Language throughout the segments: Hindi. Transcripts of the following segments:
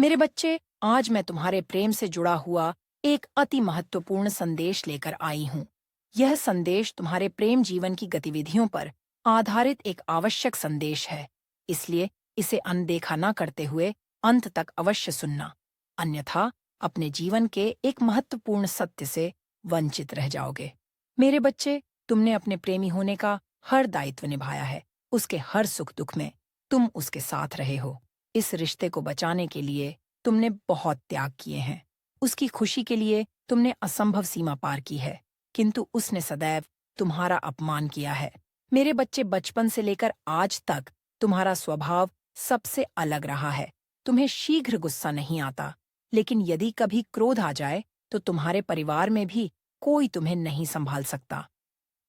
मेरे बच्चे, आज मैं तुम्हारे प्रेम से जुड़ा हुआ एक अति महत्वपूर्ण संदेश लेकर आई हूँ। यह संदेश तुम्हारे प्रेम जीवन की गतिविधियों पर आधारित एक आवश्यक संदेश है, इसलिए इसे अनदेखा न करते हुए अंत तक अवश्य सुनना, अन्यथा अपने जीवन के एक महत्वपूर्ण सत्य से वंचित रह जाओगे। मेरे बच्चे, तुमने अपने प्रेमी होने का हर दायित्व निभाया है। उसके हर सुख दुख में तुम उसके साथ रहे हो। इस रिश्ते को बचाने के लिए तुमने बहुत त्याग किए हैं। उसकी खुशी के लिए तुमने असंभव सीमा पार की है, किंतु उसने सदैव तुम्हारा अपमान किया है। मेरे बच्चे, बचपन से लेकर आज तक तुम्हारा स्वभाव सबसे अलग रहा है। तुम्हें शीघ्र गुस्सा नहीं आता, लेकिन यदि कभी क्रोध आ जाए तो तुम्हारे परिवार में भी कोई तुम्हें नहीं संभाल सकता।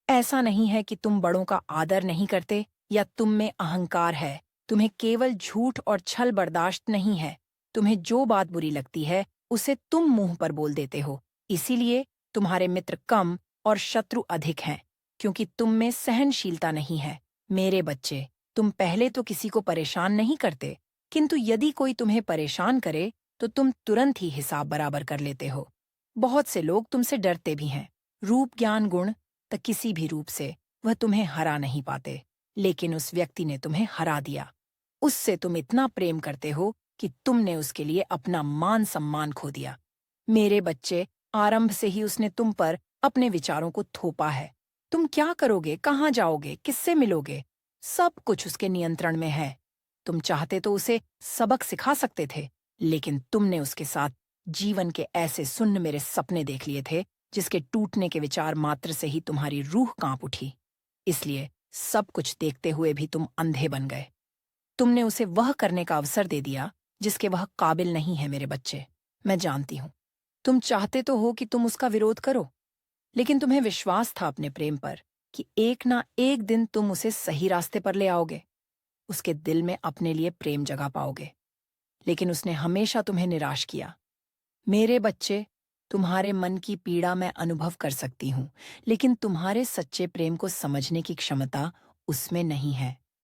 ऐसा नहीं है कि तुम बड़ों का आदर नहीं करते या तुम में अहंकार है। तुम्हें केवल झूठ और छल बर्दाश्त नहीं है। तुम्हें जो बात बुरी लगती है उसे तुम मुंह पर बोल देते हो। इसीलिए तुम्हारे मित्र कम और शत्रु अधिक हैं, क्योंकि तुम में सहनशीलता नहीं है। मेरे बच्चे, तुम पहले तो किसी को परेशान नहीं करते, किंतु यदि कोई तुम्हें परेशान करे तो तुम तुरंत ही हिसाब बराबर कर लेते हो। बहुत से लोग तुमसे डरते भी हैं। रूप, ज्ञान, गुण तक किसी भी रूप से वह तुम्हें हरा नहीं पाते, लेकिन उस व्यक्ति ने तुम्हें हरा दिया। उससे तुम इतना प्रेम करते हो कि तुमने उसके लिए अपना मान सम्मान खो दिया। मेरे बच्चे, आरंभ से ही उसने तुम पर अपने विचारों को थोपा है। तुम क्या करोगे, कहाँ जाओगे, किससे मिलोगे, सब कुछ उसके नियंत्रण में है। तुम चाहते तो उसे सबक सिखा सकते थे, लेकिन तुमने उसके साथ जीवन के ऐसे सुन्न मेरे सपने देख लिए थे जिसके टूटने के विचार मात्र से ही तुम्हारी रूह कांप उठी। इसलिए सब कुछ देखते हुए भी तुम अंधे बन गए। तुमने उसे वह करने का अवसर दे दिया जिसके वह काबिल नहीं है। मेरे बच्चे, मैं जानती हूँ तुम चाहते तो हो कि तुम उसका विरोध करो, लेकिन तुम्हें विश्वास था अपने प्रेम पर कि एक ना एक दिन तुम उसे सही रास्ते पर ले आओगे, उसके दिल में अपने लिए प्रेम जगा पाओगे। लेकिन उसने हमेशा तुम्हें निराश किया। मेरे बच्चे, तुम्हारे मन की पीड़ा मैं अनुभव कर सकती हूँ, लेकिन तुम्हारे सच्चे प्रेम को समझने की क्षमता उसमें नहीं है।